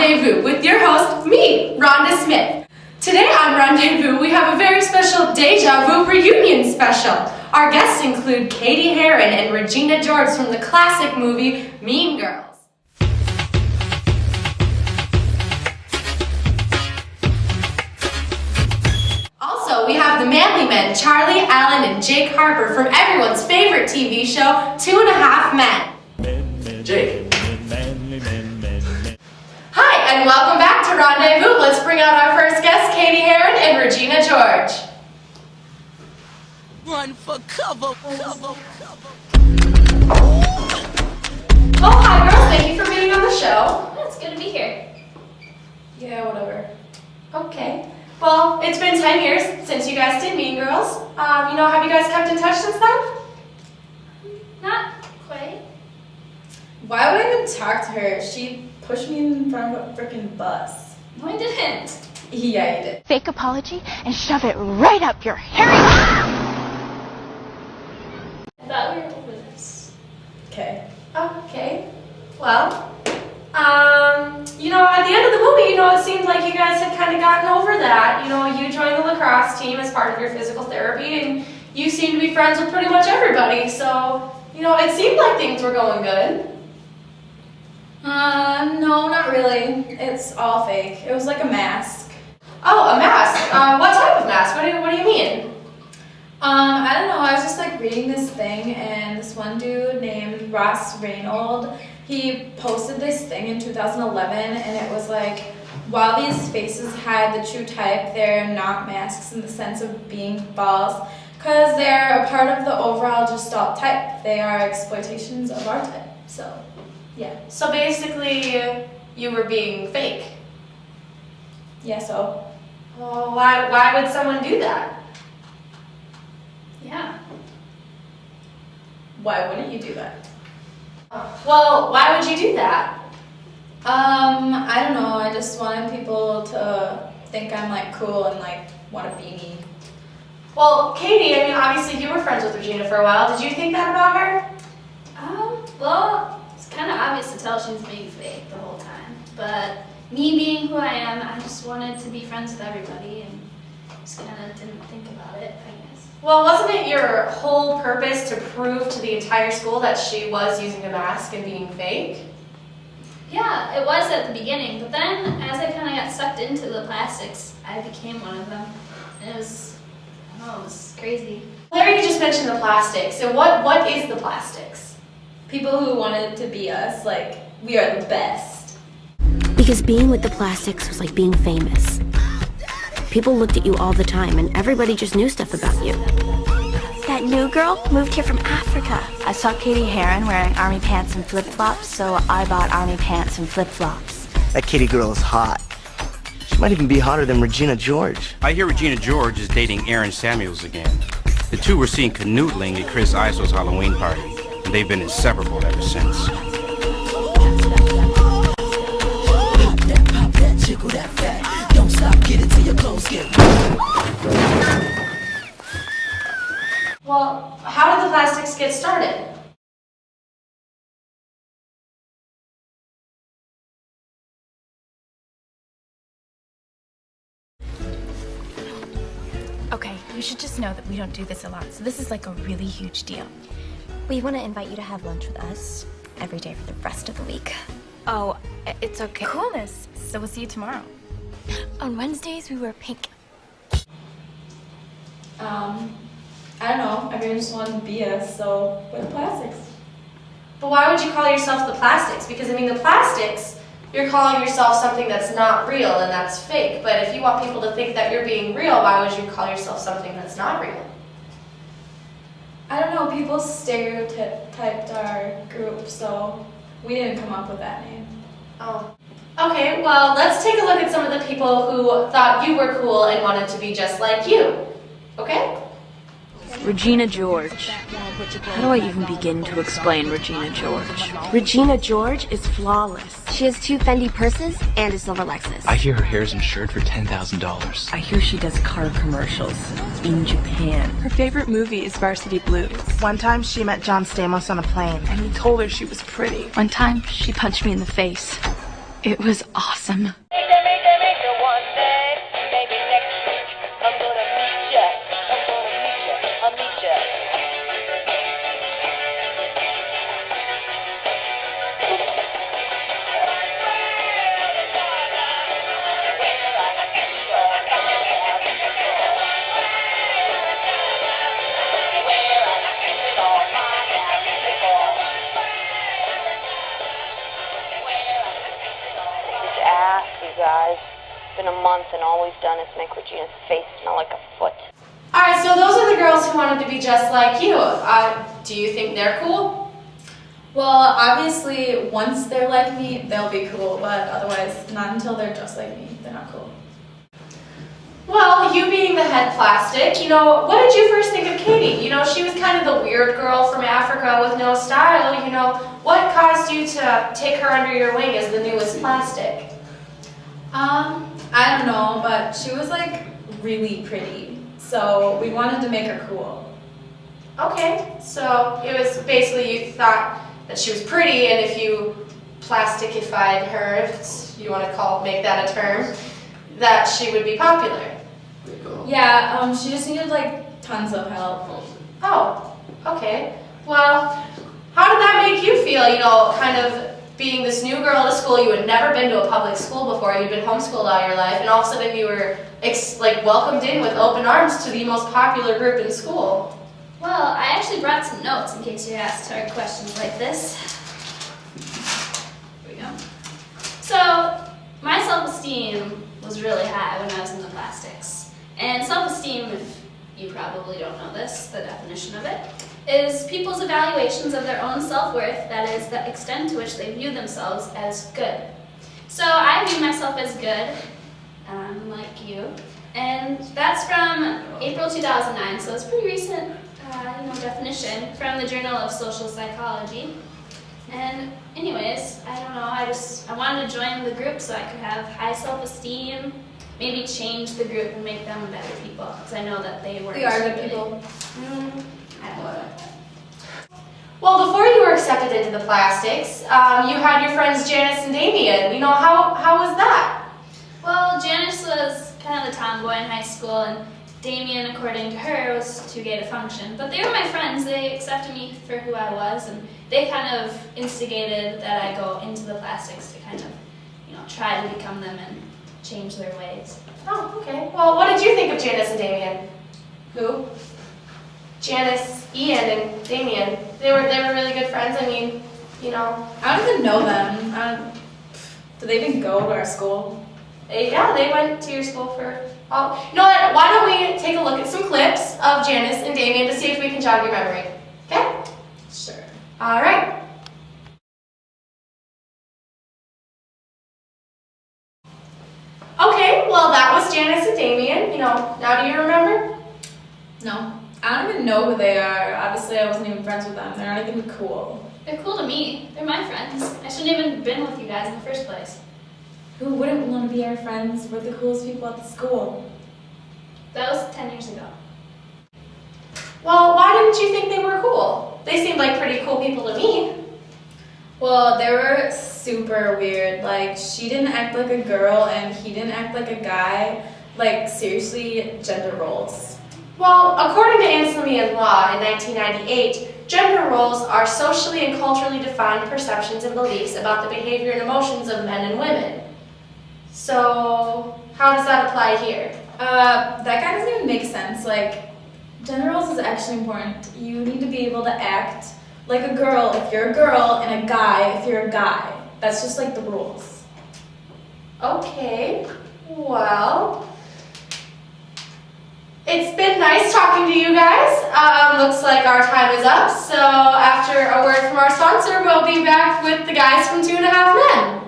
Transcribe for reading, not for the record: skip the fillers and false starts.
Rendezvous with your host, me, Rhonda Smith. Today on Rendezvous, we have a very special Deja Vu reunion special. Our guests include Cady Heron and Regina George from the classic movie Mean Girls. Also, we have the Manly Men, Charlie Allen and Jake Harper from everyone's favorite TV show, 2.5 Men. Jake. Hi, and welcome back to Rendezvous. Let's bring out our first guests, Cady Heron and Regina George. Run for cover. Oh, hi girls, thank you for being on the show. It's good to be here. Yeah, whatever. Okay. Well, it's been 10 years since you guys did Mean Girls. Have you guys kept in touch since then? Not quite. Why would I even talk to her? She pushed me in front of a freaking bus. No, I didn't. Yeah, you did. Fake apology and shove it right up your hairy. I thought we were over this. Okay. Okay. Well, at the end of the movie, it seemed like you guys had kind of gotten over that. You joined the lacrosse team as part of your physical therapy, and you seemed to be friends with pretty much everybody. So, it seemed like things were going good. No, not really. It's all fake. It was like a mask. Oh, a mask. What type of mask? What do you mean? I don't know. I was just like reading this thing, and this one dude named Ross Reynolds, he posted this thing in 2011, and it was like, while these faces hide the true type, they're not masks in the sense of being false, because they're a part of the overall gestalt type. They are exploitations of our type. So, yeah. So basically, you were being fake. Yeah, so. Well, why would someone do that? Yeah. Why wouldn't you do that? Well, why would you do that? I don't know. I just wanted people to think I'm like cool and like want to be me. Well, Cady, obviously you were friends with Regina for a while. Did you think that about her? Well, it's kind of obvious to tell she was being fake the whole time. But me being who I am, I just wanted to be friends with everybody and just kind of didn't think about it, I guess. Well, wasn't it your whole purpose to prove to the entire school that she was using a mask and being fake? Yeah, it was at the beginning, but then as I kind of got sucked into the plastics, I became one of them. And it was crazy. Larry, you just mentioned the plastics. So what is the plastics? People who wanted to be us, like, we are the best. Because being with the plastics was like being famous. People looked at you all the time, and everybody just knew stuff about you. That new girl moved here from Africa. I saw Cady Heron wearing army pants and flip-flops, so I bought army pants and flip-flops. That Cady girl is hot. She might even be hotter than Regina George. I hear Regina George is dating Aaron Samuels again. The two were seen canoodling at Chris Iso's Halloween party, and they've been inseparable ever since. Don't stop, get it till your clothes get Well, how did the plastics get started? Okay, you should just know that we don't do this a lot, so this is like a really huge deal. We want to invite you to have lunch with us every day for the rest of the week. Oh, it's okay. Coolness. So we'll see you tomorrow. On Wednesdays, we wear pink. I don't know. Everyone just wanted to be us, so we're the plastics. But why would you call yourself the plastics? Because, the plastics, you're calling yourself something that's not real and that's fake. But if you want people to think that you're being real, why would you call yourself something that's not real? I don't know. People stereotyped our group, so we didn't come up with that name. Oh. Okay, well, let's take a look at some of the people who thought you were cool and wanted to be just like you. Okay? Regina George. How do I even begin to explain Regina George? Regina George is flawless. She has 2 Fendi purses and a silver Lexus. I hear her hair's insured for $10,000. I hear she does car commercials in Japan. Her favorite movie is Varsity Blues. One time she met John Stamos on a plane, and he told her she was pretty. One time she punched me in the face. It was awesome. Guys, it's been a month and all we've done is make Regina's face smell like a foot. Alright, so those are the girls who wanted to be just like you. Do you think they're cool? Well, obviously, once they're like me, they'll be cool, but otherwise, not until they're just like me. They're not cool. Well, you being the head plastic, what did you first think of Katie? She was kind of the weird girl from Africa with no style, What caused you to take her under your wing as the newest plastic? I don't know, but she was like really pretty, so we wanted to make her cool. Okay, so it was basically you thought that she was pretty, and if you plasticified her, if you want to make that a term, that she would be popular. Yeah, she just needed like tons of help. Oh, okay. Well, how did that make you feel, kind of being this new girl at a school? You had never been to a public school before, you'd been homeschooled all your life, and all of a sudden you were welcomed in with open arms to the most popular group in school. Well, I actually brought some notes in case you're asked hard questions like this. Here we go. So, my self-esteem was really high when I was in the plastics. And self-esteem, if you probably don't know this, the definition of it, is people's evaluations of their own self-worth, that is, the extent to which they view themselves as good. So I view myself as good, like you, and that's from April 2009, so it's a pretty recent definition from the Journal of Social Psychology. And anyways, I don't know, I wanted to join the group so I could have high self-esteem, maybe change the group and make them better people, because I know that they weren't. They are good people. I don't know. Well, before you were accepted into the plastics, you had your friends Janice and Damien. How was that? Well, Janice was kind of the tomboy in high school, and Damien, according to her, was too gay to function. But they were my friends. They accepted me for who I was, and they kind of instigated that I go into the plastics to kind of, try to become them and change their ways. Oh, okay. Well, what did you think of Janice and Damien? Who? Janice, Ian, and Damien. They were really good friends. I mean, I don't even know them. Do they even go to our school? Yeah, they went to your school for. Oh, you know what? Why don't we take a look at some clips of Janice and Damien to see if we can jog your memory? Okay? Sure. All right. Okay, well, that was Janice and Damien. Now do you remember? No. I don't even know who they are. Obviously, I wasn't even friends with them. They're not even cool. They're cool to me. They're my friends. I shouldn't have even been with you guys in the first place. Who wouldn't want to be our friends? We're the coolest people at the school. That was 10 years ago. Well, why didn't you think they were cool? They seemed like pretty cool people to me. Well, they were super weird. Like, she didn't act like a girl and he didn't act like a guy. Like, seriously, gender roles. Well, according to Anselmian law in 1998, gender roles are socially and culturally defined perceptions and beliefs about the behavior and emotions of men and women. So, how does that apply here? That guy doesn't even make sense. Like, gender roles is actually important. You need to be able to act like a girl if you're a girl and a guy if you're a guy. That's just like the rules. Okay, well, it's been nice talking to you guys. Looks like our time is up, so after a word from our sponsor, we'll be back with the guys from 2.5 Men.